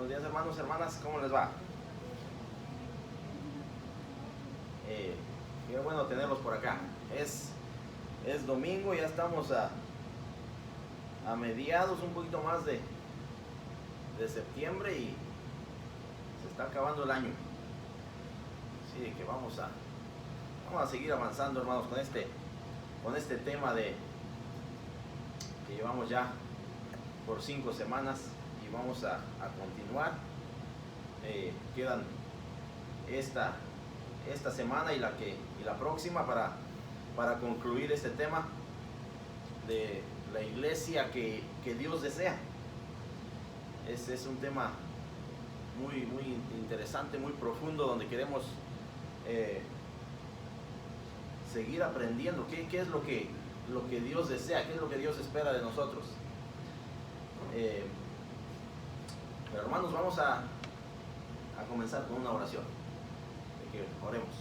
Buenos días, hermanos, hermanas, ¿cómo les va? Qué bueno tenerlos por acá. Es domingo, ya estamos a mediados, un poquito más de septiembre y se está acabando el año. Así que vamos a seguir avanzando, hermanos, con este tema que llevamos ya por 5 semanas y vamos a continuar. Quedan esta semana y la próxima para concluir este tema de la iglesia que Dios desea. Es un tema muy interesante, muy profundo, donde queremos seguir aprendiendo qué es lo que Dios desea, qué es lo que Dios espera de nosotros. Pero hermanos, vamos a comenzar con una oración. Que oremos.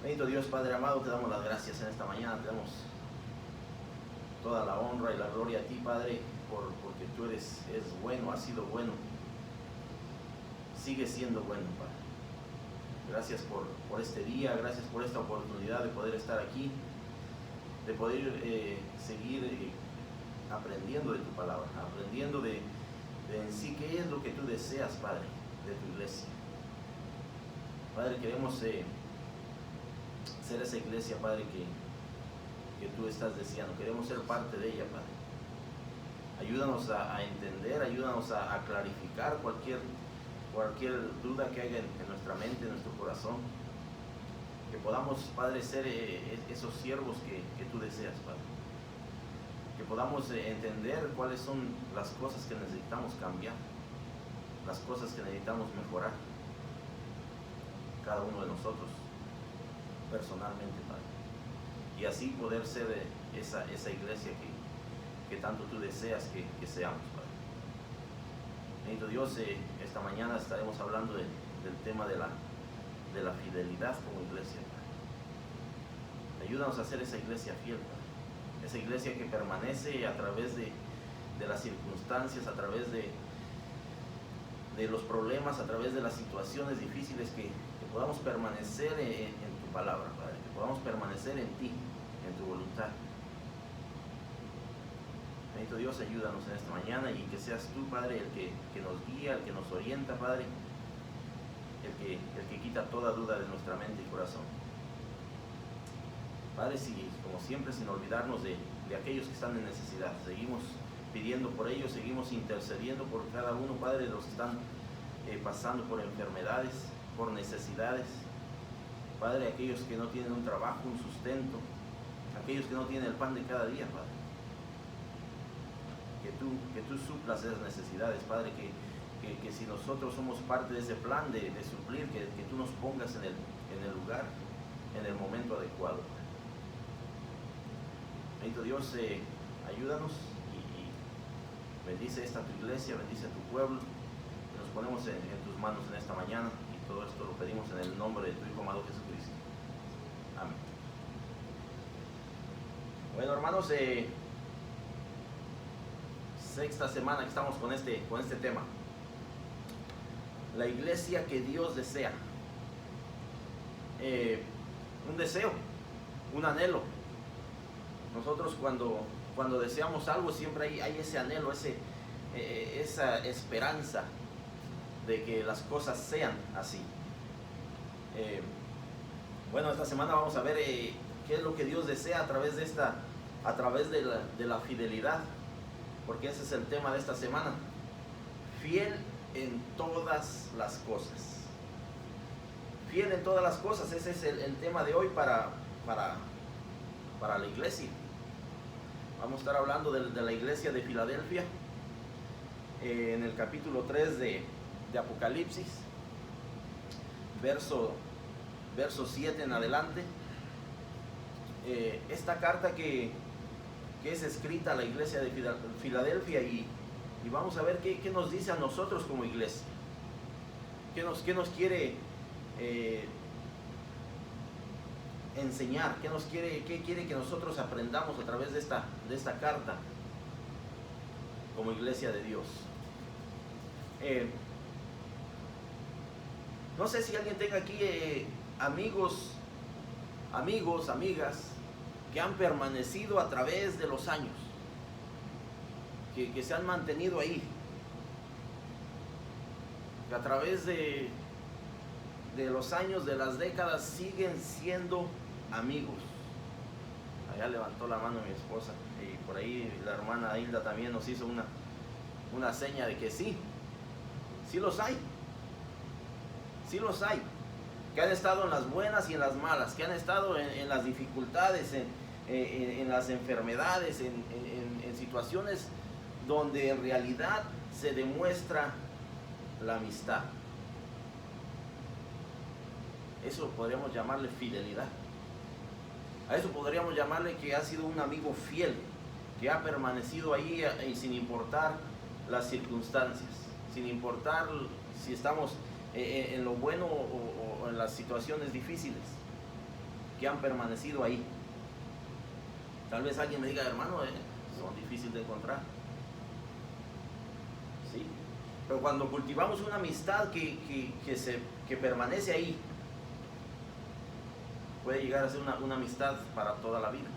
Bendito Dios, Padre amado, te damos las gracias en esta mañana, te damos toda la honra y la gloria a ti, Padre, porque tú eres bueno, has sido bueno, sigues siendo bueno, Padre. Gracias por este día, gracias por esta oportunidad de poder estar aquí, de poder seguir aprendiendo de tu palabra, aprendiendo de en sí qué es lo que tú deseas, Padre, de tu iglesia. Padre, queremos ser esa iglesia, Padre, que tú estás deseando. Queremos ser parte de ella, Padre. Ayúdanos a entender, ayúdanos a clarificar cualquier duda que haya en nuestra mente, en nuestro corazón. Que podamos, Padre, ser esos siervos que tú deseas, Padre. Que podamos entender cuáles son las cosas que necesitamos cambiar, las cosas que necesitamos mejorar, cada uno de nosotros personalmente, Padre, y así poder ser esa iglesia que tanto tú deseas que seamos, Padre. Bendito Dios, esta mañana estaremos hablando del tema de la fidelidad como iglesia, Padre. Ayúdanos a ser esa iglesia fiel, Padre, esa iglesia que permanece a través de las circunstancias, a través de los problemas, a través de las situaciones difíciles, que podamos permanecer en tu palabra, Padre, que podamos permanecer en ti, en tu voluntad. Bendito Dios, ayúdanos en esta mañana y que seas tú, Padre, el que nos guía, el que nos orienta, Padre, el que quita toda duda de nuestra mente y corazón. Padre, como siempre, sin olvidarnos de aquellos que están en necesidad, seguimos pidiendo por ellos, seguimos intercediendo por cada uno, Padre, de los que están pasando por enfermedades, por necesidades. Padre, aquellos que no tienen un trabajo, un sustento, aquellos que no tienen el pan de cada día, Padre. Que tú suplas esas necesidades, Padre, que si nosotros somos parte de ese plan de suplir, que tú nos pongas en el lugar, en el momento adecuado. Bendito Dios, ayúdanos y bendice esta tu iglesia, bendice a tu pueblo. Nos ponemos en tus manos en esta mañana y todo esto lo pedimos en el nombre de tu Hijo amado Jesucristo. Amén. Bueno, hermanos, sexta semana que estamos con este tema. La iglesia que Dios desea. Un deseo, un anhelo. Nosotros cuando deseamos algo siempre hay ese anhelo, esa esperanza de que las cosas sean así. Bueno, esta semana vamos a ver qué es lo que Dios desea a través de la fidelidad, porque ese es el tema de esta semana. Fiel en todas las cosas. Fiel en todas las cosas, ese es el tema de hoy para la iglesia. Vamos a estar hablando de la iglesia de Filadelfia, en el capítulo 3 de Apocalipsis, verso 7 en adelante. Esta carta que es escrita a la iglesia de Filadelfia, y vamos a ver qué nos dice a nosotros como iglesia, qué nos quiere enseñar, qué quiere que nosotros aprendamos a través de esta carta como iglesia de Dios. No sé si alguien tenga aquí amigos, amigas que han permanecido a través de los años, que se han mantenido ahí, que a través de los años, de las décadas, siguen siendo amigos. Allá levantó la mano mi esposa, y por ahí la hermana Hilda también nos hizo una seña de que sí los hay. Sí los hay, que han estado en las buenas y en las malas, que han estado en las dificultades, en las enfermedades, en situaciones donde en realidad se demuestra la amistad. Eso podríamos llamarle fidelidad. A eso podríamos llamarle que ha sido un amigo fiel, que ha permanecido ahí sin importar las circunstancias, sin importar si estamos en lo bueno o en las situaciones difíciles, que han permanecido ahí. Tal vez alguien me diga, hermano, son difíciles de encontrar. Sí, pero cuando cultivamos una amistad que permanece ahí, puede llegar a ser una amistad para toda la vida.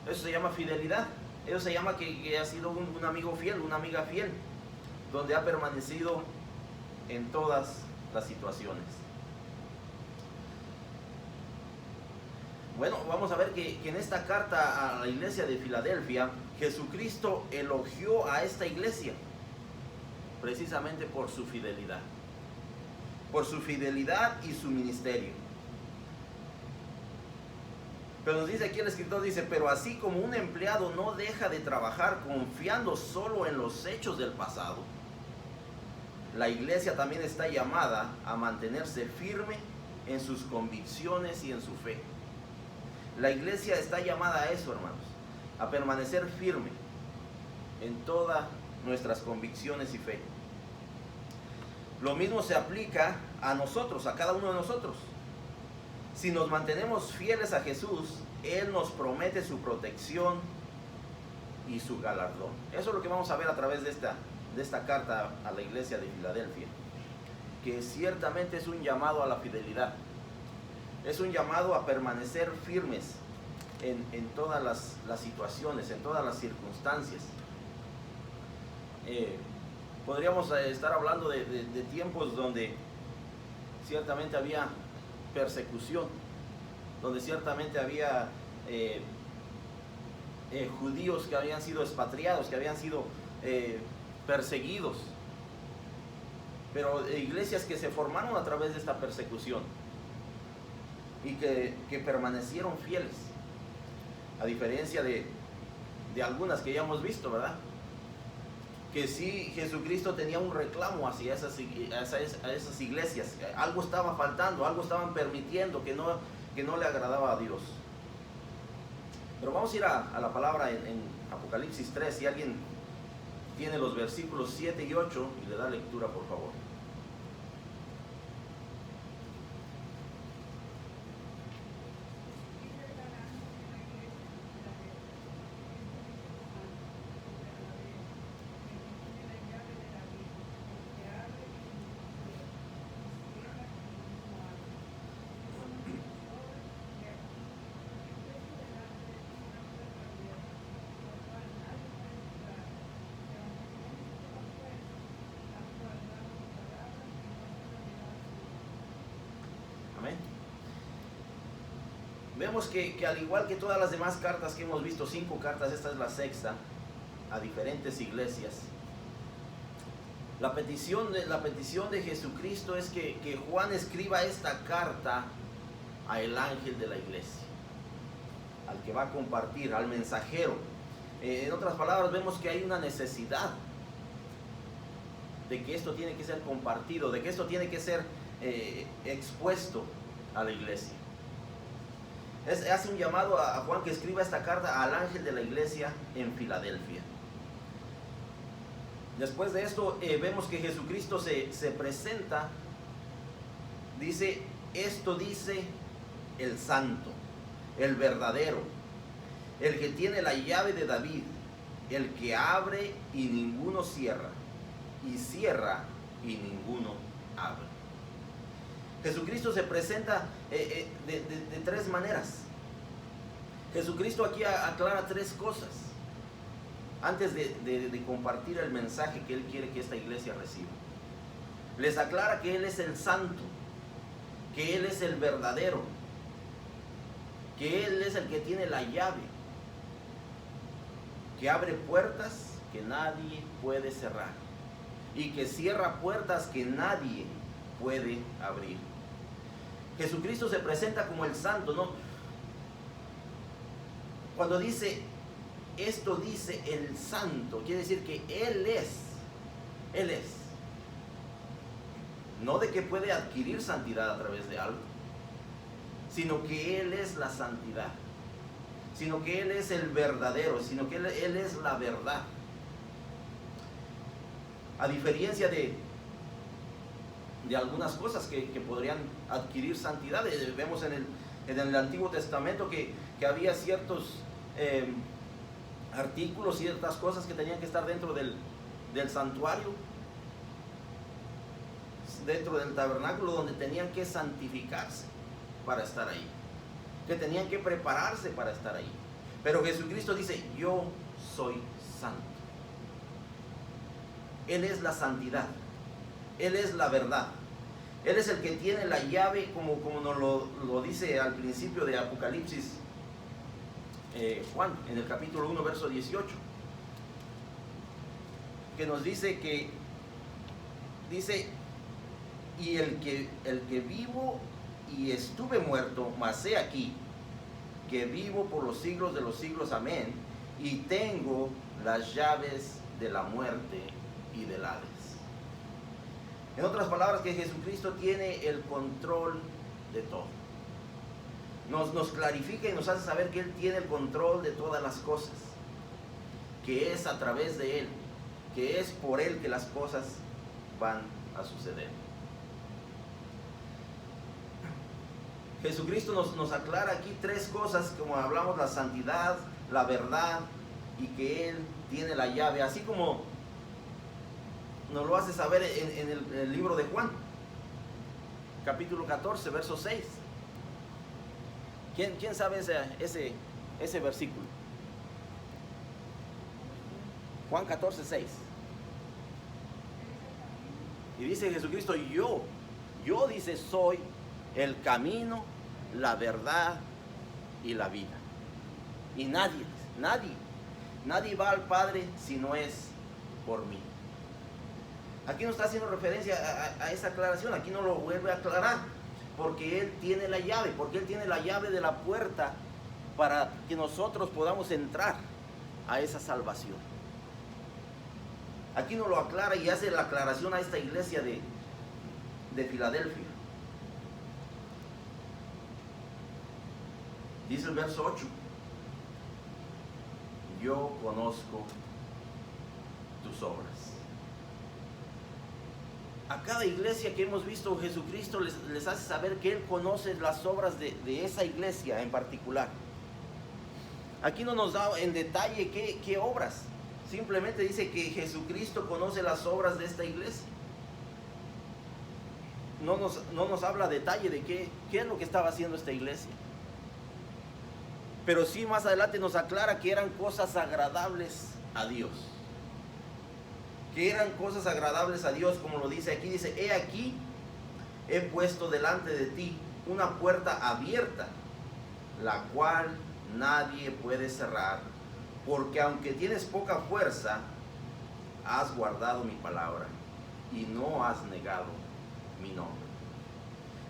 Eso se llama fidelidad. Eso se llama que ha sido un amigo fiel, una amiga fiel, donde ha permanecido en todas las situaciones. Bueno, vamos a ver que en esta carta a la iglesia de Filadelfia, Jesucristo elogió a esta iglesia precisamente por su fidelidad y su ministerio. Pero nos dice aquí el escritor, dice, pero así como un empleado no deja de trabajar confiando solo en los hechos del pasado, la iglesia también está llamada a mantenerse firme en sus convicciones y en su fe. La iglesia está llamada a eso, hermanos, a permanecer firme en todas nuestras convicciones y fe. Lo mismo se aplica a nosotros, a cada uno de nosotros. Si nos mantenemos fieles a Jesús, Él nos promete su protección y su galardón. Eso es lo que vamos a ver a través de esta carta a la iglesia de Filadelfia, que ciertamente es un llamado a la fidelidad, es un llamado a permanecer firmes en todas las situaciones, en todas las circunstancias. Podríamos estar hablando de tiempos donde ciertamente había persecución, donde ciertamente había judíos que habían sido expatriados, que habían sido perseguidos, pero iglesias que se formaron a través de esta persecución y que permanecieron fieles, a diferencia de algunas que ya hemos visto, ¿verdad? Que sí, Jesucristo tenía un reclamo hacia esas iglesias. Algo estaba faltando, algo estaban permitiendo que no le agradaba a Dios. Pero vamos a ir a la palabra en Apocalipsis 3. Si alguien tiene los versículos 7 y 8 y le da lectura, por favor. Amén. Vemos que al igual que todas las demás cartas que hemos visto, 5 cartas, esta es la sexta, a diferentes iglesias. La petición de Jesucristo es que Juan escriba esta carta al ángel de la iglesia, al que va a compartir, al mensajero. En otras palabras, vemos que hay una necesidad de que esto tiene que ser compartido, de que esto tiene que ser expuesto a la iglesia. Hace un llamado a Juan que escriba esta carta al ángel de la iglesia en Filadelfia. Después de esto vemos que Jesucristo se presenta, dice, esto dice el santo, el verdadero, el que tiene la llave de David, el que abre y ninguno cierra, y cierra y ninguno abre. Jesucristo se presenta de tres maneras. Jesucristo aquí aclara tres cosas antes de compartir el mensaje que Él quiere que esta iglesia reciba. Les aclara que Él es el santo, que Él es el verdadero, que Él es el que tiene la llave, que abre puertas que nadie puede cerrar y que cierra puertas que nadie puede abrir. Jesucristo se presenta como el santo, ¿no? Cuando dice esto, dice el santo, quiere decir que Él es. No de que puede adquirir santidad a través de algo, sino que Él es la santidad, sino que Él es el verdadero, sino que Él es la verdad. A diferencia de algunas cosas que podrían adquirir santidad, vemos en el Antiguo Testamento que había ciertos artículos, ciertas cosas que tenían que estar dentro del santuario, dentro del tabernáculo, donde tenían que santificarse para estar ahí, que tenían que prepararse para estar ahí. Pero Jesucristo dice: yo soy santo. Él es la santidad, Él es la verdad, Él es el que tiene la llave, como nos lo dice al principio de Apocalipsis, Juan, en el capítulo 1, verso 18, que nos dice y el que vivo y estuve muerto, mas he aquí que vivo por los siglos de los siglos, amén, y tengo las llaves de la muerte y del Hades. En otras palabras, que Jesucristo tiene el control de todo. Nos clarifica y nos hace saber que Él tiene el control de todas las cosas, que es a través de Él, que es por Él que las cosas van a suceder. Jesucristo nos aclara aquí tres cosas, como hablamos: la santidad, la verdad, y que Él tiene la llave, así como nos lo hace saber en el libro de Juan, capítulo 14, verso 6. ¿Quién sabe ese versículo? Juan 14, 6. Y dice Jesucristo: yo dice, soy el camino, la verdad y la vida. Y nadie va al Padre si no es por mí. Aquí no está haciendo referencia a esa aclaración, aquí no lo vuelve a aclarar, porque Él tiene la llave, porque Él tiene la llave de la puerta para que nosotros podamos entrar a esa salvación. Aquí no lo aclara y hace la aclaración a esta iglesia de Filadelfia. Dice el verso 8: yo conozco tus obras. A cada iglesia que hemos visto, Jesucristo les hace saber que Él conoce las obras de esa iglesia en particular. Aquí no nos da en detalle qué obras, simplemente dice que Jesucristo conoce las obras de esta iglesia. No nos habla detalle de qué es lo que estaba haciendo esta iglesia. Pero sí, más adelante nos aclara que eran cosas agradables a Dios. Que eran cosas agradables a Dios, como lo dice aquí. Dice: he aquí, he puesto delante de ti una puerta abierta, la cual nadie puede cerrar, porque aunque tienes poca fuerza, has guardado mi palabra y no has negado mi nombre.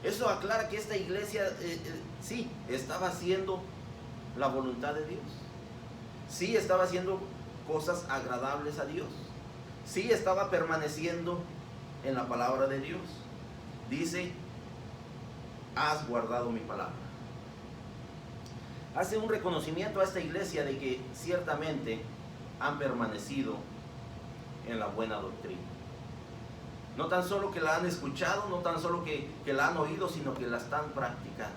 Eso aclara que esta iglesia sí estaba haciendo la voluntad de Dios, sí estaba haciendo cosas agradables a Dios, sí estaba permaneciendo en la palabra de Dios. Dice: has guardado mi palabra. Hace un reconocimiento a esta iglesia de que ciertamente han permanecido en la buena doctrina. No tan solo que la han escuchado, no tan solo que la han oído, sino que la están practicando.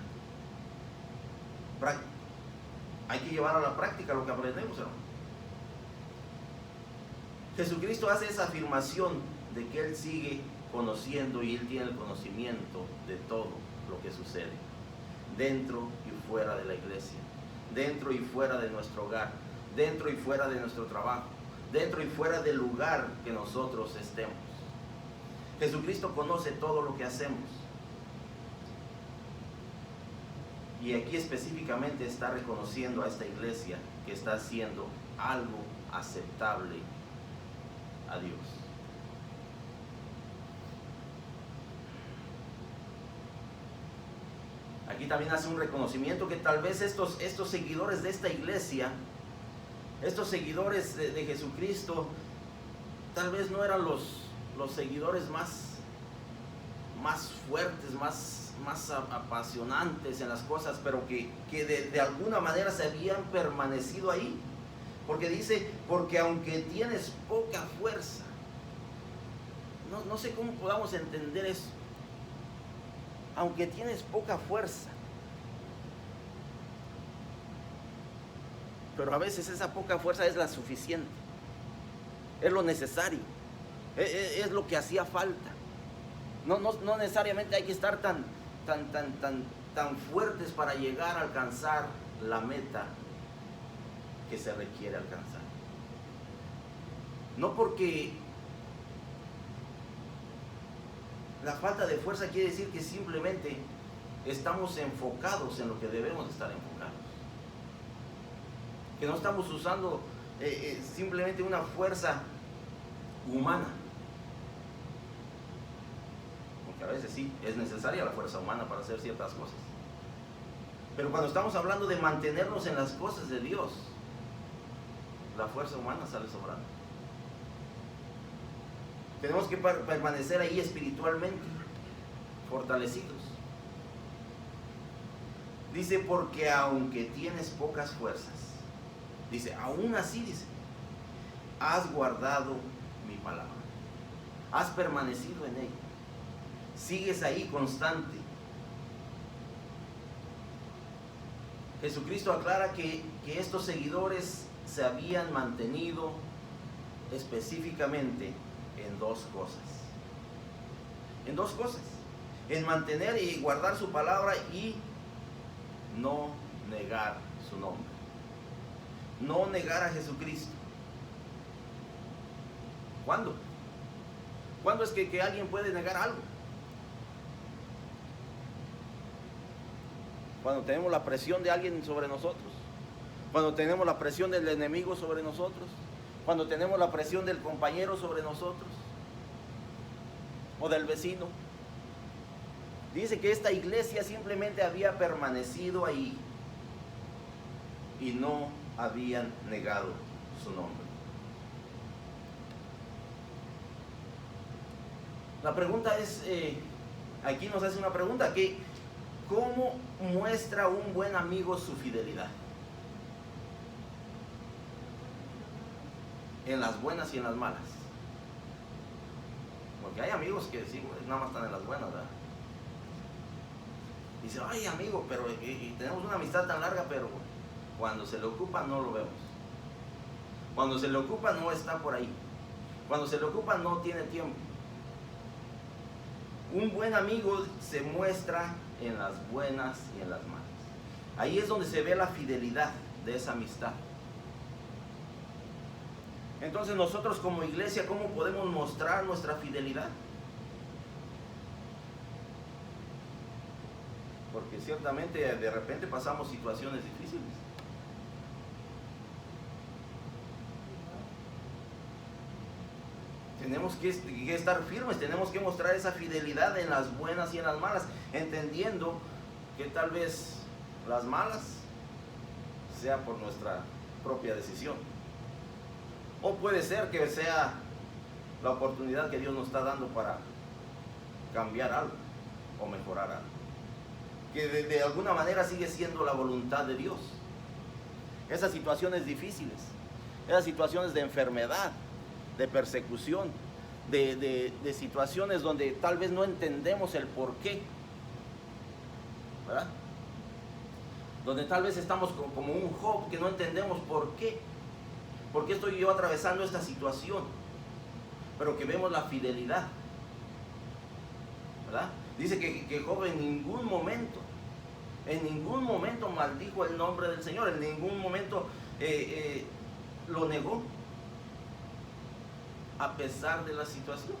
Hay que llevar a la práctica lo que aprendemos, hermano. Jesucristo hace esa afirmación de que Él sigue conociendo y Él tiene el conocimiento de todo lo que sucede dentro y fuera de la iglesia, dentro y fuera de nuestro hogar, dentro y fuera de nuestro trabajo, dentro y fuera del lugar que nosotros estemos. Jesucristo conoce todo lo que hacemos. Y aquí específicamente está reconociendo a esta iglesia que está haciendo algo aceptable a Dios. Aquí también hace un reconocimiento que tal vez estos seguidores de esta iglesia, estos seguidores de Jesucristo, tal vez no eran los seguidores más fuertes, más apasionantes en las cosas, pero que de alguna manera se habían permanecido ahí. Porque dice, porque aunque tienes poca fuerza, no sé cómo podamos entender eso. Aunque tienes poca fuerza, pero a veces esa poca fuerza es la suficiente, es lo necesario, es lo que hacía falta. No necesariamente hay que estar tan fuertes para llegar a alcanzar la meta que se requiere alcanzar. No porque la falta de fuerza quiere decir que simplemente estamos enfocados en lo que debemos estar enfocados, que no estamos usando simplemente una fuerza humana, porque a veces sí es necesaria la fuerza humana para hacer ciertas cosas, pero cuando estamos hablando de mantenernos en las cosas de Dios, la fuerza humana sale sobrando. Tenemos que permanecer ahí espiritualmente fortalecidos. Dice, porque aunque tienes pocas fuerzas, dice, aún así, dice, has guardado mi palabra, has permanecido en ella, sigues ahí constante. Jesucristo aclara que estos seguidores se habían mantenido específicamente en dos cosas. En dos cosas. En mantener y guardar su palabra y no negar su nombre. No negar a Jesucristo. ¿Cuándo? ¿Cuándo es que alguien puede negar algo? Cuando tenemos la presión de alguien sobre nosotros. Cuando tenemos la presión del enemigo sobre nosotros. Cuando tenemos la presión del compañero sobre nosotros. O del vecino. Dice que esta iglesia simplemente había permanecido ahí. Y no habían negado su nombre. La pregunta es, aquí nos hace una pregunta, que ¿cómo muestra un buen amigo su fidelidad? En las buenas y en las malas. Porque hay amigos que sí, nada más están en las buenas, ¿verdad? Dice, ay amigo, pero y tenemos una amistad tan larga, pero cuando se le ocupa no lo vemos. Cuando se le ocupa no está por ahí. Cuando se le ocupa no tiene tiempo. Un buen amigo se muestra en las buenas y en las malas. Ahí es donde se ve la fidelidad de esa amistad. Entonces nosotros como iglesia, ¿cómo podemos mostrar nuestra fidelidad? Porque ciertamente de repente pasamos situaciones difíciles. Tenemos que estar firmes, tenemos que mostrar esa fidelidad en las buenas y en las malas, entendiendo que tal vez las malas sea por nuestra propia decisión. O puede ser que sea la oportunidad que Dios nos está dando para cambiar algo o mejorar algo. Que de alguna manera sigue siendo la voluntad de Dios. Esas situaciones difíciles, esas situaciones de enfermedad, de persecución, de situaciones donde tal vez no entendemos el por qué, ¿verdad? Donde tal vez estamos como un Job que no entendemos por qué. ¿Por qué estoy yo atravesando esta situación? pero que vemos la fidelidad, ¿verdad? Dice que Job en ningún momento maldijo el nombre del Señor, en ningún momento lo negó, a pesar de la situación,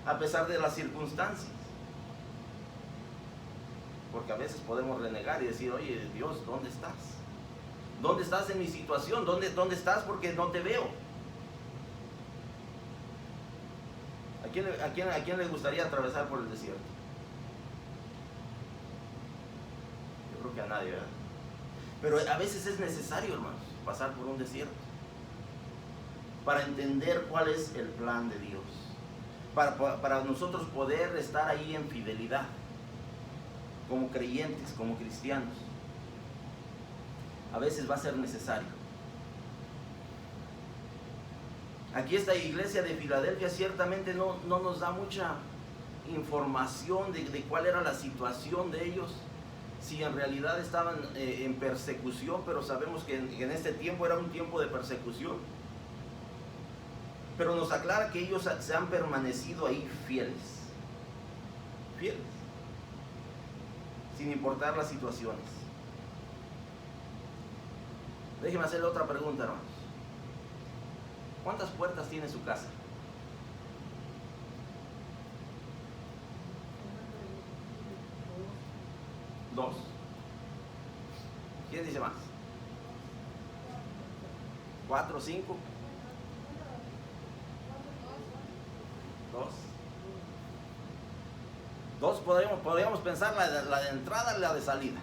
a pesar de las circunstancias. Porque a veces podemos renegar y decir, oye, Dios, ¿dónde estás? ¿Dónde estás en mi situación? ¿Dónde estás? Porque no te veo. ¿A quién le gustaría atravesar por el desierto? Yo creo que a nadie, ¿verdad? Pero a veces es necesario, hermanos, pasar por un desierto para entender cuál es el plan de Dios, para nosotros poder estar ahí en fidelidad, como creyentes, como cristianos. A veces va a ser necesario. Aquí esta iglesia de Filadelfia ciertamente no nos da mucha información de cuál era la situación de ellos, si en realidad estaban en persecución, pero sabemos que en este tiempo era un tiempo de persecución. Pero nos aclara que ellos se han permanecido ahí fieles, sin importar las situaciones. Déjeme hacerle otra pregunta, hermanos. ¿Cuántas puertas tiene su casa? Dos. ¿Quién dice más? 4, 5. 2. Podríamos pensar la de entrada y la de salida.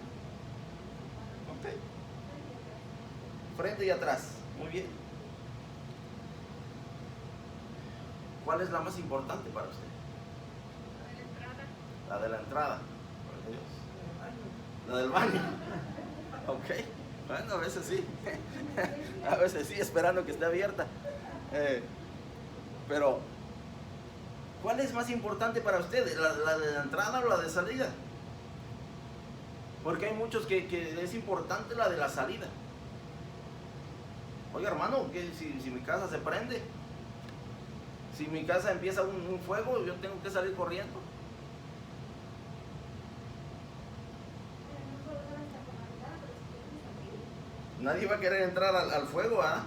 Ok. Frente y atrás. Muy bien. ¿Cuál es la más importante para usted? La de la entrada. La del baño. Ok. Bueno, a veces sí. A veces sí, esperando que esté abierta. Pero ¿cuál es más importante para usted? ¿La de la entrada o la de salida? Porque hay muchos que es importante la de la salida. Oiga, hermano, que si mi casa se prende, si mi casa empieza un fuego, yo tengo que salir corriendo. Nadie va a querer entrar al fuego, ¿ah?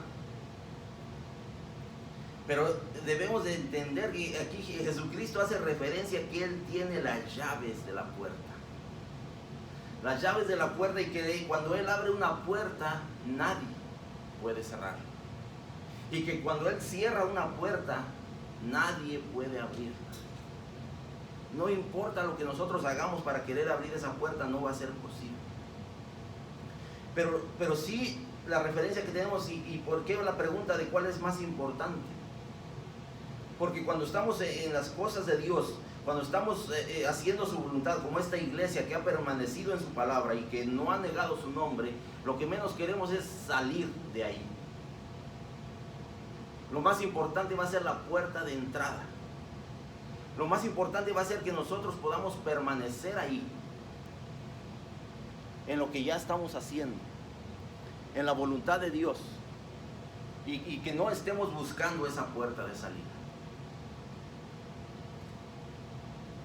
Pero debemos de entender que aquí Jesucristo hace referencia a que Él tiene las llaves de la puerta. Las llaves de la puerta, y que cuando Él abre una puerta, nadie puede cerrarla. Y que cuando Él cierra una puerta, nadie puede abrirla. No importa lo que nosotros hagamos para querer abrir esa puerta, no va a ser posible. Pero sí la referencia que tenemos, y por qué la pregunta de cuál es más importante. Porque cuando estamos en las cosas de Dios, cuando estamos haciendo su voluntad, como esta iglesia que ha permanecido en su palabra y que no ha negado su nombre, lo que menos queremos es salir de ahí. Lo más importante va a ser la puerta de entrada. Lo más importante va a ser que nosotros podamos permanecer ahí, en lo que ya estamos haciendo, en la voluntad de Dios, y que no estemos buscando esa puerta de salida.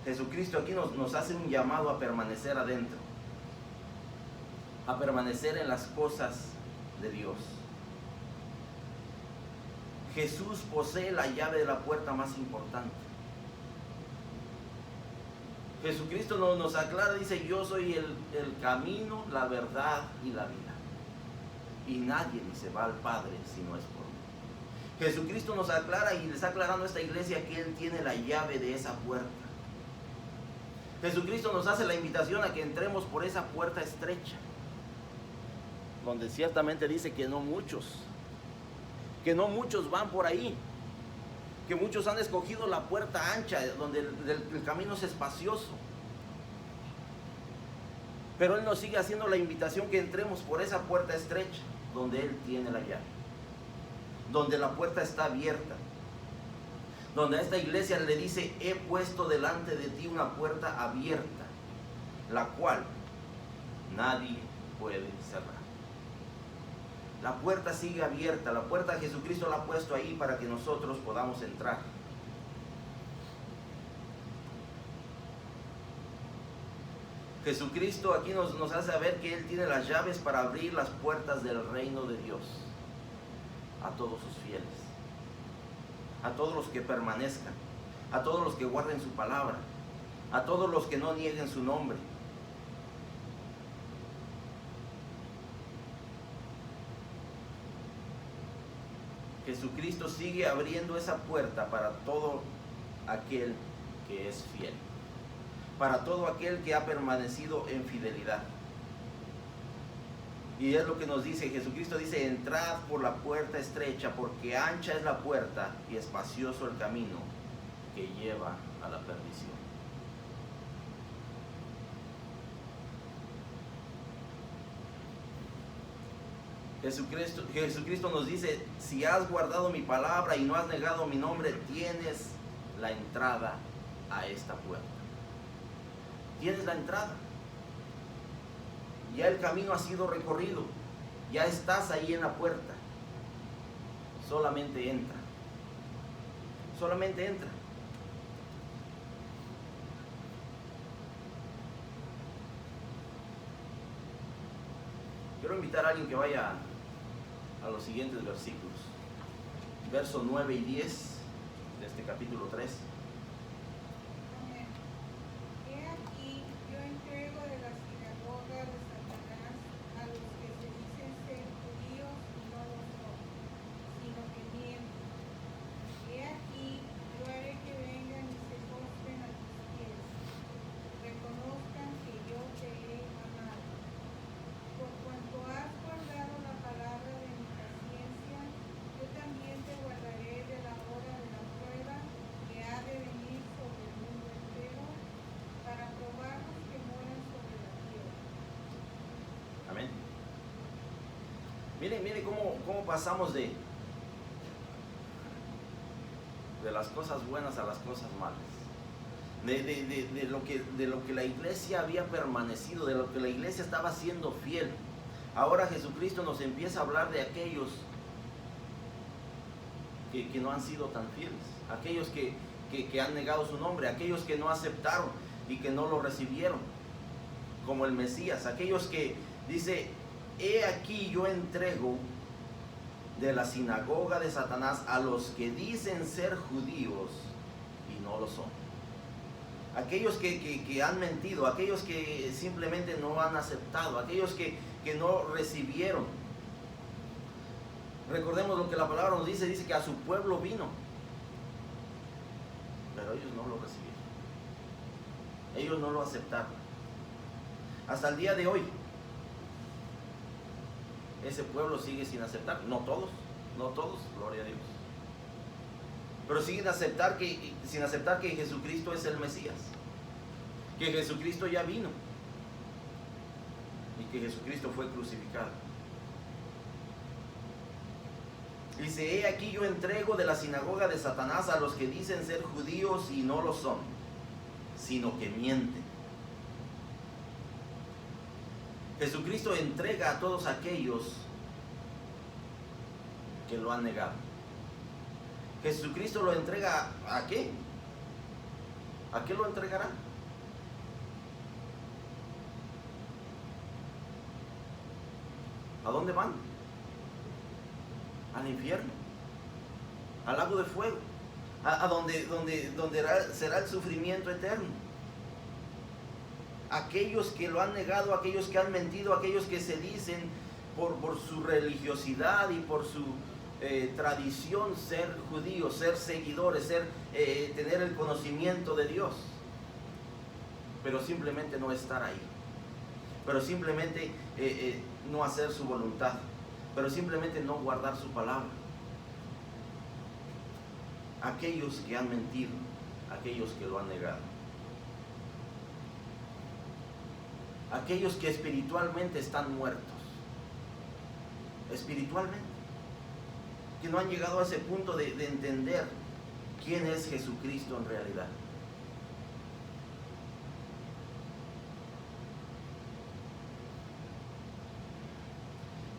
Jesucristo aquí nos hace un llamado a permanecer adentro, a permanecer en las cosas de Dios. Jesús posee la llave de la puerta más importante. Jesucristo nos aclara, dice: yo soy el camino, la verdad y la vida, y nadie ni se va al Padre si no es por mí. Jesucristo nos aclara, y le está aclarando a esta iglesia que Él tiene la llave de esa puerta. Jesucristo nos hace la invitación a que entremos por esa puerta estrecha, donde ciertamente dice que no muchos van por ahí, que muchos han escogido la puerta ancha, donde el camino es espacioso. Pero Él nos sigue haciendo la invitación que entremos por esa puerta estrecha, donde Él tiene la llave, donde la puerta está abierta, donde a esta iglesia le dice: he puesto delante de ti una puerta abierta, la cual nadie puede cerrar. La puerta sigue abierta, la puerta Jesucristo la ha puesto ahí para que nosotros podamos entrar. Jesucristo aquí nos hace saber que Él tiene las llaves para abrir las puertas del reino de Dios a todos sus fieles, a todos los que permanezcan, a todos los que guarden su palabra, a todos los que no nieguen su nombre. Jesucristo sigue abriendo esa puerta para todo aquel que es fiel, para todo aquel que ha permanecido en fidelidad. Y es lo que nos dice Jesucristo, dice: entrad por la puerta estrecha, porque ancha es la puerta y espacioso el camino que lleva a la perdición. Jesucristo nos dice: si has guardado mi palabra y no has negado mi nombre, tienes la entrada a esta puerta. Tienes la entrada. Ya el camino ha sido recorrido. Ya estás ahí en la puerta. Solamente entra. Solamente entra. Quiero invitar a alguien que vaya a los siguientes versículos. Versos 9 y 10 de este capítulo 3. Miren cómo pasamos de las cosas buenas a las cosas malas. De lo que la iglesia había permanecido, de lo que la iglesia estaba siendo fiel. Ahora Jesucristo nos empieza a hablar de aquellos que no han sido tan fieles, aquellos que han negado su nombre, aquellos que no aceptaron y que no lo recibieron como el Mesías, aquellos que dice: he aquí yo entrego de la sinagoga de Satanás a los que dicen ser judíos y no lo son. Aquellos que han mentido, aquellos que simplemente no han aceptado, aquellos que no recibieron. Recordemos lo que la palabra nos dice que a su pueblo vino, pero ellos no lo recibieron. Ellos no lo aceptaron. Hasta el día de hoy, ese pueblo sigue sin aceptar. No todos, gloria a Dios. Pero siguen sin aceptar que Jesucristo es el Mesías, que Jesucristo ya vino y que Jesucristo fue crucificado. Dice: he aquí yo entrego de la sinagoga de Satanás a los que dicen ser judíos y no lo son, sino que mienten. Jesucristo entrega a todos aquellos que lo han negado. Jesucristo lo entrega ¿a qué? ¿A qué lo entregará? ¿A dónde van? Al infierno, al lago de fuego, a donde será el sufrimiento eterno. Aquellos que lo han negado, aquellos que han mentido, aquellos que se dicen por su religiosidad y por su tradición ser judíos, ser seguidores, tener el conocimiento de Dios, pero simplemente no estar ahí, pero simplemente no hacer su voluntad, pero simplemente no guardar su palabra. Aquellos que han mentido, aquellos que lo han negado, aquellos que espiritualmente están muertos, espiritualmente, que no han llegado a ese punto de entender quién es Jesucristo en realidad.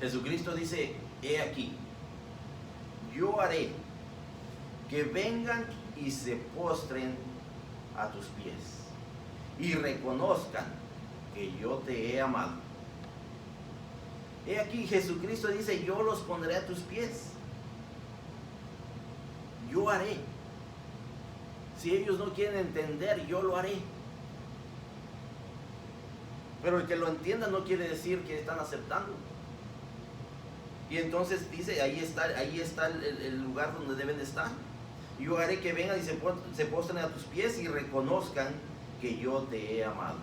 Jesucristo dice: he aquí, yo haré que vengan y se postren a tus pies y reconozcan que yo te he amado. He aquí, Jesucristo dice, yo los pondré a tus pies. Yo haré. Si ellos no quieren entender, yo lo haré. Pero el que lo entienda no quiere decir que están aceptando. Y entonces dice, ahí está el lugar donde deben de estar. Yo haré que vengan y se postren a tus pies y reconozcan que yo te he amado.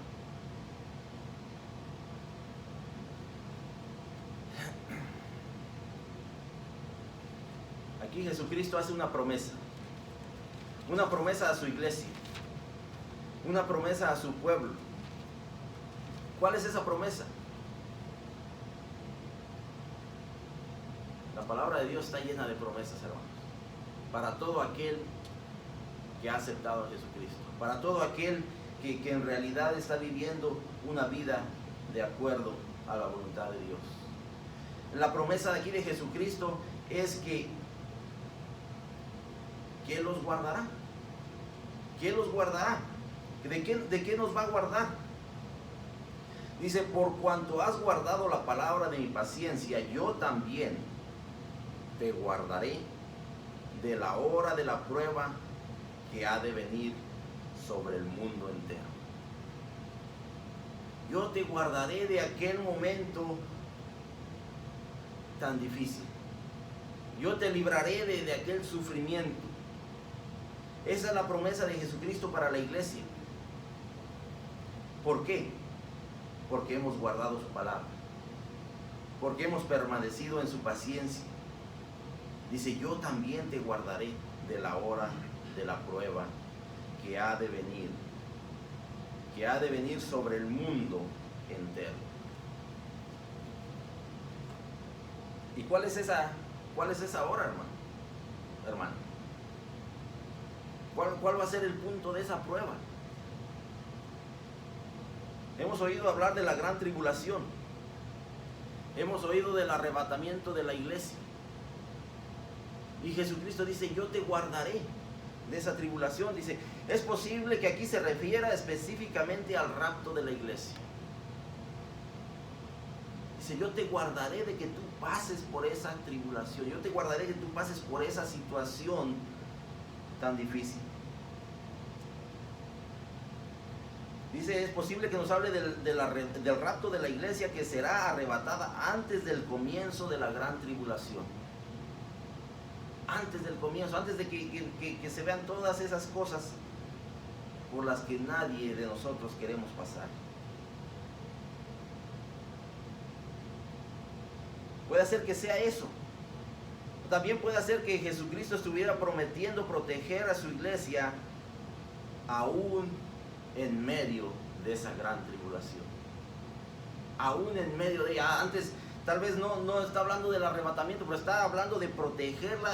Aquí Jesucristo hace una promesa a su iglesia, una promesa a su pueblo. ¿Cuál es esa promesa? La palabra de Dios está llena de promesas, hermanos, para todo aquel que ha aceptado a Jesucristo, para todo aquel que en realidad está viviendo una vida de acuerdo a la voluntad de Dios. La promesa de aquí de Jesucristo es que Él los guardará. ¿Quién los guardará? ¿De qué nos va a guardar? Dice, por cuanto has guardado la palabra de mi paciencia, yo también te guardaré de la hora de la prueba que ha de venir sobre el mundo entero. Yo te guardaré de aquel momento tan difícil. Yo te libraré de aquel sufrimiento. Esa es la promesa de Jesucristo para la iglesia. ¿Por qué? Porque hemos guardado su palabra. Porque hemos permanecido en su paciencia. Dice, yo también te guardaré de la hora de la prueba que ha de venir sobre el mundo entero. ¿Y cuál es esa hora, hermano? ¿Cuál va a ser el punto de esa prueba? Hemos oído hablar de la gran tribulación. Hemos oído del arrebatamiento de la iglesia. Y Jesucristo dice, yo te guardaré de esa tribulación. Dice, es posible que aquí se refiera específicamente al rapto de la iglesia. Dice, yo te guardaré de que tú pases por esa tribulación. Yo te guardaré de que tú pases por esa situación tan difícil. Dice, es posible que nos hable del rapto de la iglesia que será arrebatada antes del comienzo de la gran tribulación. Antes del comienzo, antes de que se vean todas esas cosas por las que nadie de nosotros queremos pasar. Puede ser que sea eso. También puede ser que Jesucristo estuviera prometiendo proteger a su iglesia aún en medio de esa gran tribulación. Aún en medio de ella. Antes tal vez no está hablando del arrebatamiento, pero está hablando de protegerla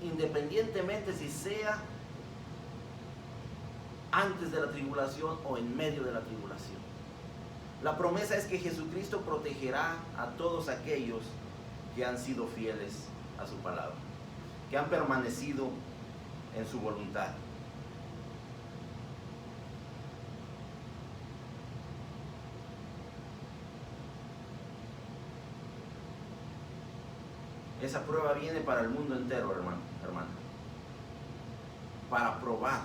independientemente si sea antes de la tribulación o en medio de la tribulación. La promesa es que Jesucristo protegerá a todos aquellos que han sido fieles a su palabra, que han permanecido en su voluntad. Esa prueba viene para el mundo entero, hermana, para probar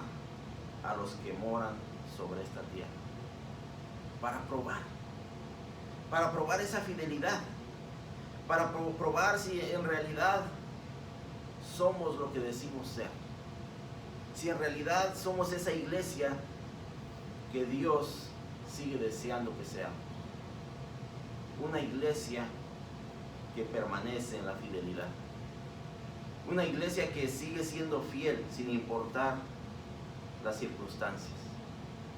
a los que moran sobre esta tierra, para probar esa fidelidad, para probar si en realidad somos lo que decimos ser, si en realidad somos esa iglesia que Dios sigue deseando que seamos, una iglesia que permanece en la fidelidad, una iglesia que sigue siendo fiel sin importar las circunstancias,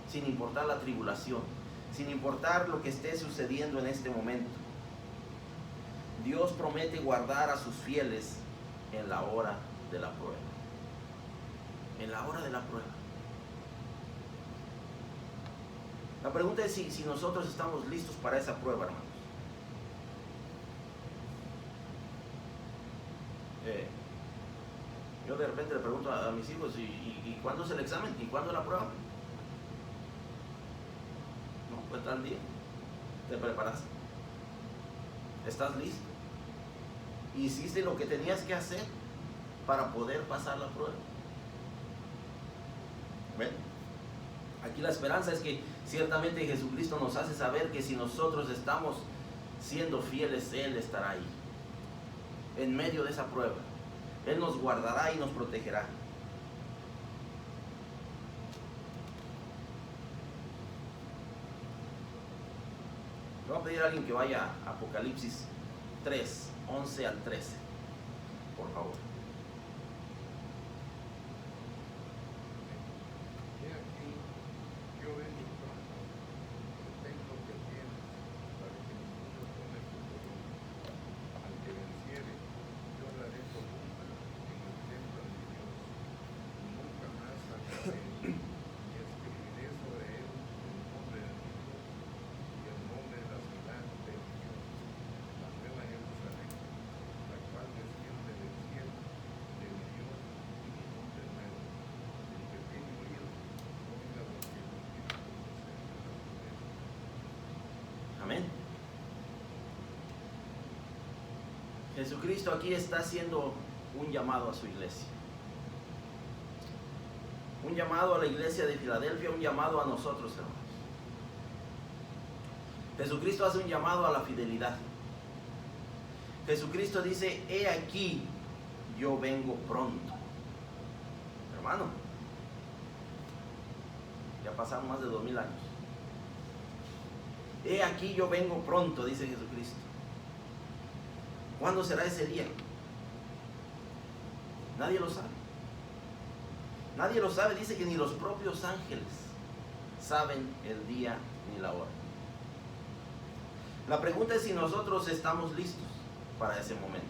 sin importar la tribulación, sin importar lo que esté sucediendo en este momento. Dios promete guardar a sus fieles en la hora de la prueba. En la hora de la prueba. La pregunta es si nosotros estamos listos para esa prueba, hermanos. Yo de repente le pregunto a mis hijos, ¿y cuándo es el examen? ¿Y cuándo es la prueba? No, pues tal día. ¿Te preparaste? ¿Estás listo? ¿Hiciste lo que tenías que hacer para poder pasar la prueba? ¿Ven? Aquí la esperanza es que ciertamente Jesucristo nos hace saber que si nosotros estamos siendo fieles, Él estará ahí, en medio de esa prueba. Él nos guardará y nos protegerá. Le voy a pedir a alguien que vaya a Apocalipsis 3, 11 al 13, por favor. Amén. Jesucristo aquí está haciendo un llamado a su iglesia. Un llamado a la iglesia de Filadelfia, un llamado a nosotros, hermanos. Jesucristo hace un llamado a la fidelidad. Jesucristo dice: he aquí, yo vengo pronto. Hermano, ya pasaron más de 2000 años. He aquí, yo vengo pronto, dice Jesucristo. ¿Cuándo será ese día? Nadie lo sabe. Nadie lo sabe. Dice que ni los propios ángeles saben el día ni la hora. La pregunta es si nosotros estamos listos para ese momento.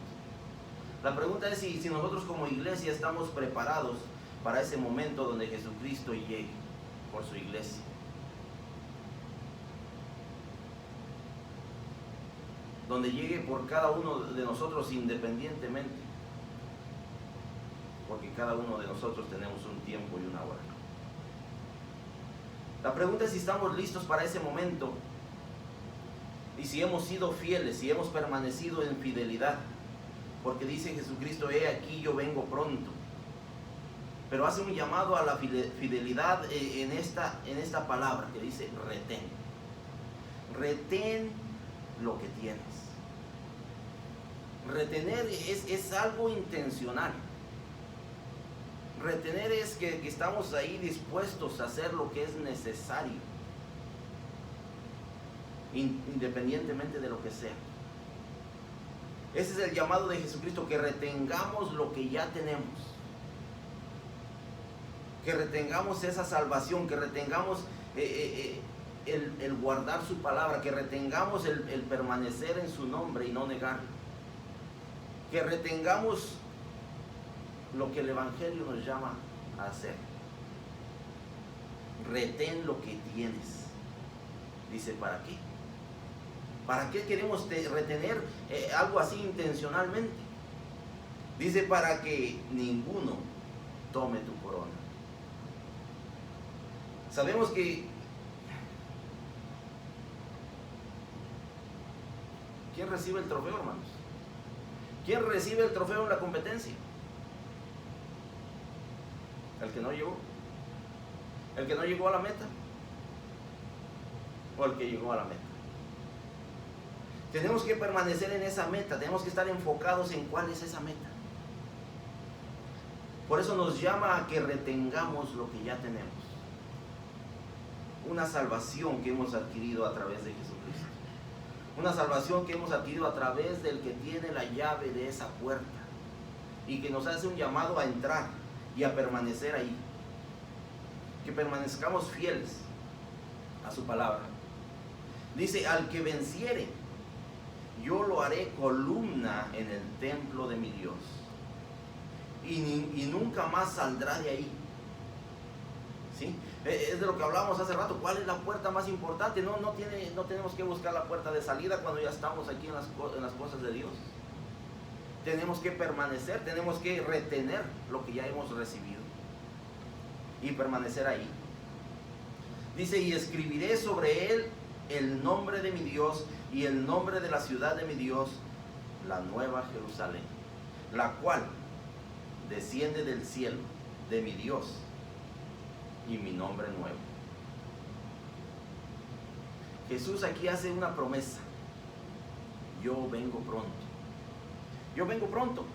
La pregunta es si nosotros como iglesia estamos preparados para ese momento donde Jesucristo llegue por su iglesia. Donde llegue por cada uno de nosotros independientemente, porque cada uno de nosotros tenemos un tiempo y una hora. La pregunta es si estamos listos para ese momento y si hemos sido fieles, si hemos permanecido en fidelidad, porque dice Jesucristo: he aquí, yo vengo pronto. Pero hace un llamado a la fidelidad en esta palabra que dice: retén. Retén lo que tienes. Retener es algo intencional. Retener es que estamos ahí dispuestos a hacer lo que es necesario, independientemente de lo que sea. Ese es el llamado de Jesucristo, que retengamos lo que ya tenemos, que retengamos esa salvación, que retengamos el guardar su palabra, que retengamos el permanecer en su nombre y no negarlo, que retengamos lo que el Evangelio nos llama a hacer. Retén lo que tienes. Dice: ¿para qué? ¿Para qué queremos retener algo así intencionalmente? Dice: para que ninguno tome tu corona. Sabemos que ¿quién recibe el trofeo, hermanos? ¿Quién recibe el trofeo en la competencia? El que no llegó. El que no llegó a la meta. O el que llegó a la meta. Tenemos que permanecer en esa meta. Tenemos que estar enfocados en cuál es esa meta. Por eso nos llama a que retengamos lo que ya tenemos. Una salvación que hemos adquirido a través de Jesucristo. Una salvación que hemos adquirido a través del que tiene la llave de esa puerta y que nos hace un llamado a entrar y a permanecer ahí. Que permanezcamos fieles a su palabra. Dice: al que venciere, yo lo haré columna en el templo de mi Dios, y nunca más saldrá de ahí. ¿Sí? Es de lo que hablábamos hace rato. ¿Cuál es la puerta más importante? No tenemos que buscar la puerta de salida cuando ya estamos aquí en las cosas de Dios. Tenemos que permanecer, tenemos que retener lo que ya hemos recibido y permanecer ahí. Dice: y escribiré sobre él el nombre de mi Dios y el nombre de la ciudad de mi Dios, la nueva Jerusalén, la cual desciende del cielo de mi Dios y mi nombre nuevo. Jesús aquí hace una promesa: yo vengo pronto. Yo vengo pronto.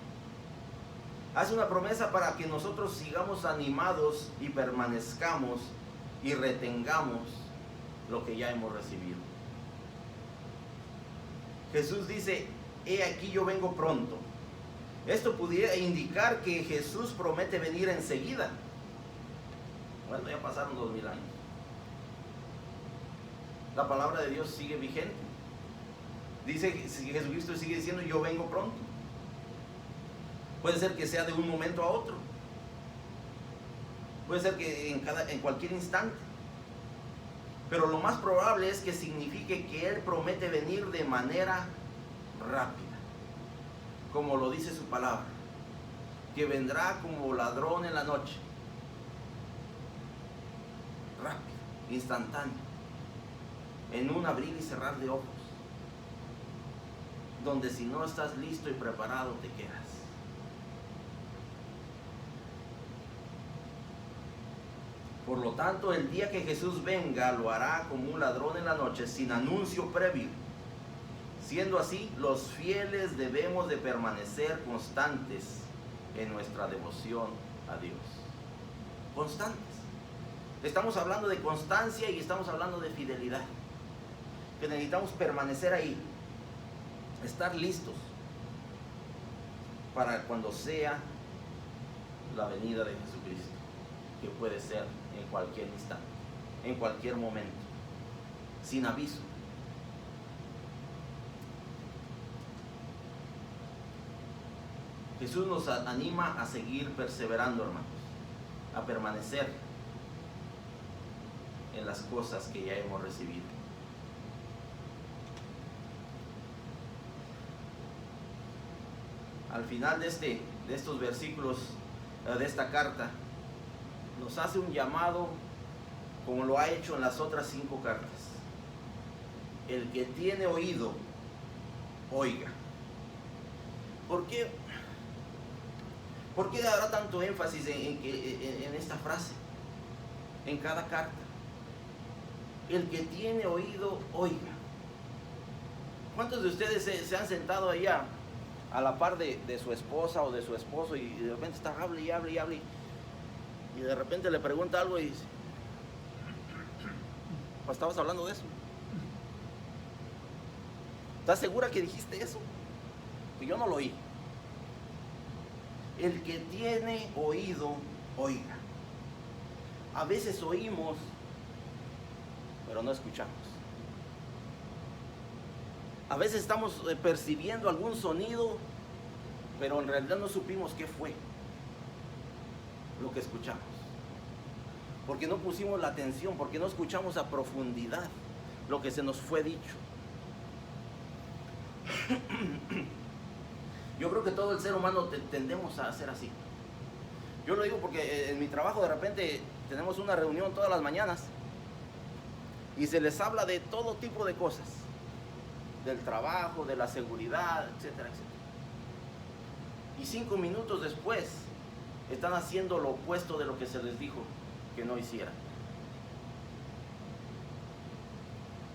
Hace una promesa para que nosotros sigamos animados y permanezcamos y retengamos lo que ya hemos recibido. Jesús dice: he aquí yo vengo pronto. Esto pudiera indicar que Jesús promete venir enseguida. Bueno, ya pasaron 2000 años. La palabra de Dios sigue vigente. Dice que Jesucristo sigue diciendo: yo vengo pronto. Puede ser que sea de un momento a otro. Puede ser que en cualquier instante. Pero lo más probable es que signifique que Él promete venir de manera rápida. Como lo dice su palabra, que vendrá como ladrón en la noche. Rápido, instantáneo, en un abrir y cerrar de ojos, donde si no estás listo y preparado te quedas. Por lo tanto, el día que Jesús venga, lo hará como un ladrón en la noche, sin anuncio previo. Siendo así, los fieles debemos de permanecer constantes en nuestra devoción a Dios. Constantes. Estamos hablando de constancia y estamos hablando de fidelidad. Que necesitamos permanecer ahí. Estar listos para cuando sea la venida de Jesucristo, que puede ser en cualquier instante, en cualquier momento, sin aviso. Jesús nos anima a seguir perseverando, hermanos, a permanecer en las cosas que ya hemos recibido. Al final de estos versículos, de esta carta, nos hace un llamado como lo ha hecho en las otras 5 cartas. El que tiene oído, oiga. ¿Por qué dará tanto énfasis en esta frase? En cada carta. El que tiene oído, oiga. ¿Cuántos de ustedes se han sentado allá a la par de su esposa o de su esposo y de repente está hable y hable y hable, y de repente le pregunta algo y dice: pues estabas hablando de eso? ¿Estás segura que dijiste eso? Que yo no lo oí. El que tiene oído, oiga. A veces oímos, pero no escuchamos. A veces estamos percibiendo algún sonido, pero en realidad no supimos qué fue lo que escuchamos. Porque no pusimos la atención, porque no escuchamos a profundidad lo que se nos fue dicho. Yo creo que todo el ser humano tendemos a hacer así. Yo lo digo porque en mi trabajo de repente tenemos una reunión todas las mañanas y se les habla de todo tipo de cosas, del trabajo, de la seguridad, etcétera, etcétera. Y 5 minutos después están haciendo lo opuesto de lo que se les dijo que no hicieran.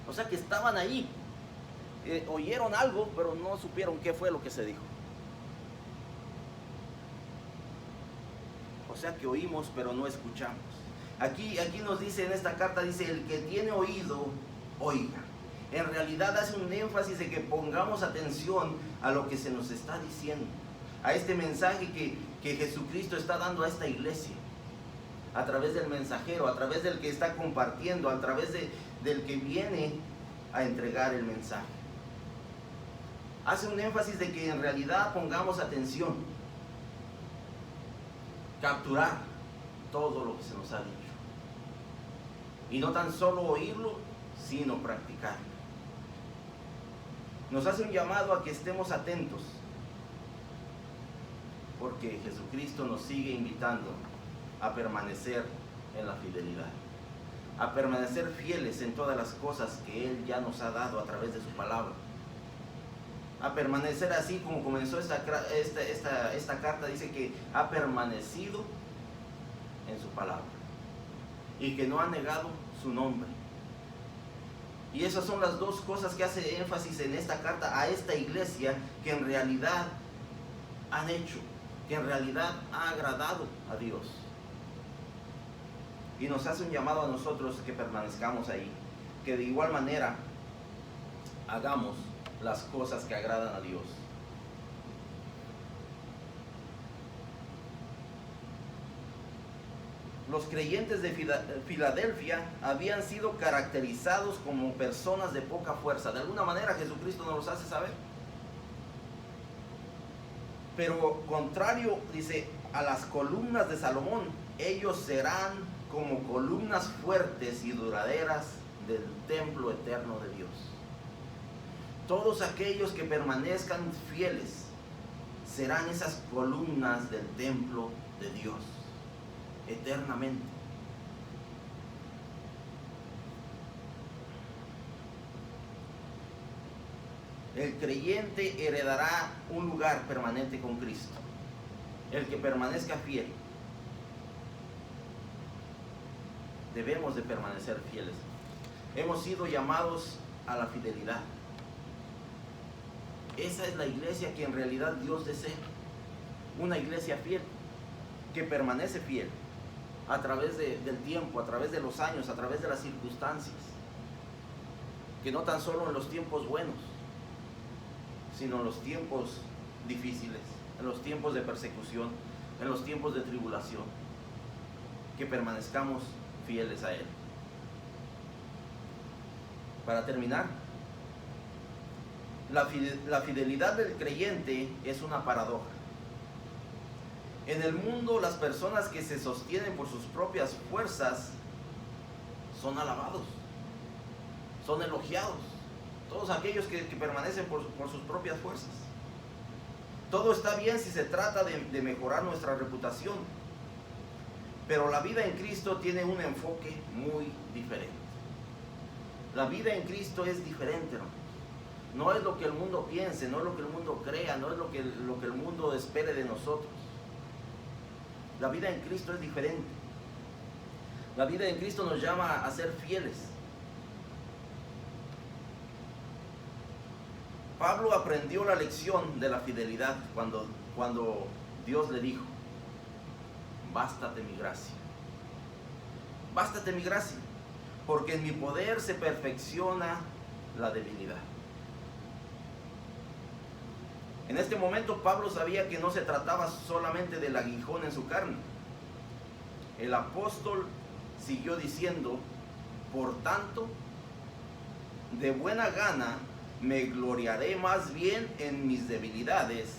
O sea que estaban ahí, oyeron algo, pero no supieron qué fue lo que se dijo. O sea que oímos, pero no escuchamos. Aquí nos dice en esta carta, dice: el que tiene oído, oiga. En realidad hace un énfasis de que pongamos atención a lo que se nos está diciendo, a este mensaje que Jesucristo está dando a esta iglesia, a través del mensajero, a través del que está compartiendo, a través del que viene a entregar el mensaje. Hace un énfasis de que en realidad pongamos atención, capturar todo lo que se nos ha dicho, y no tan solo oírlo, sino practicarlo. Nos hace un llamado a que estemos atentos, porque Jesucristo nos sigue invitando a permanecer en la fidelidad. a permanecer fieles en todas las cosas que Él ya nos ha dado a través de su palabra, a permanecer así como comenzó esta carta. Dice que ha permanecido en su palabra y que no ha negado su nombre. Y esas son las dos cosas que hace énfasis en esta carta a esta iglesia, que en realidad han hecho, que en realidad ha agradado a Dios. Y nos hace un llamado a nosotros que permanezcamos ahí, que de igual manera hagamos las cosas que agradan a Dios. Los creyentes de Filadelfia habían sido caracterizados como personas de poca fuerza. De alguna manera Jesucristo nos los hace saber. Pero contrario, dice, a las columnas de Salomón, ellos serán como columnas fuertes y duraderas del templo eterno de Dios. Todos aquellos que permanezcan fieles serán esas columnas del templo de Dios eternamente. El creyente heredará un lugar permanente con Cristo. El que permanezca fiel. Debemos de permanecer fieles. Hemos sido llamados a la fidelidad. Esa es la iglesia que en realidad Dios desea. Una iglesia fiel, que permanece fiel a través del tiempo, a través de los años, a través de las circunstancias. Que no tan solo en los tiempos buenos, sino en los tiempos difíciles, en los tiempos de persecución, en los tiempos de tribulación, que permanezcamos fieles a Él. Para terminar, la fidelidad del creyente es una paradoja. En el mundo, las personas que se sostienen por sus propias fuerzas son alabados, son elogiados. Todos aquellos que permanecen por sus propias fuerzas. Todo está bien si se trata de mejorar nuestra reputación. Pero la vida en Cristo tiene un enfoque muy diferente. La vida en Cristo es diferente, hermanos. No es lo que el mundo piense, no es lo que el mundo crea, no es lo que el mundo espere de nosotros. La vida en Cristo es diferente. La vida en Cristo nos llama a ser fieles. Pablo aprendió la lección de la fidelidad cuando Dios le dijo: bástate mi gracia. Bástate mi gracia, porque en mi poder se perfecciona la debilidad. En este momento Pablo sabía que no se trataba solamente del aguijón en su carne. El apóstol siguió diciendo: por tanto, de buena gana me gloriaré más bien en mis debilidades,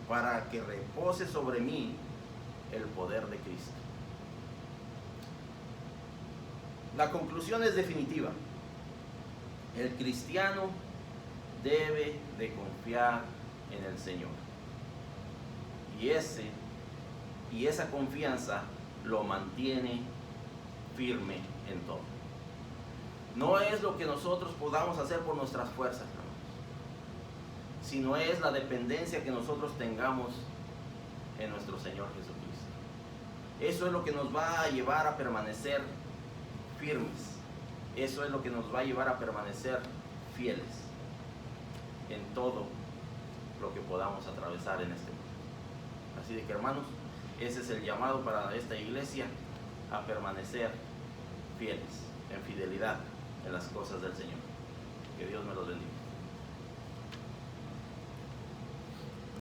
para que repose sobre mí el poder de Cristo. La conclusión es definitiva. El cristiano debe de confiar en el Señor. Y esa confianza lo mantiene firme en todo. No es lo que nosotros podamos hacer por nuestras fuerzas, hermanos, sino es la dependencia que nosotros tengamos en nuestro Señor Jesucristo. Eso es lo que nos va a llevar a permanecer firmes. Eso es lo que nos va a llevar a permanecer fieles en todo lo que podamos atravesar en este mundo. Así de que, hermanos, ese es el llamado para esta iglesia, a permanecer fieles, en fidelidad en las cosas del Señor. Que Dios me los bendiga.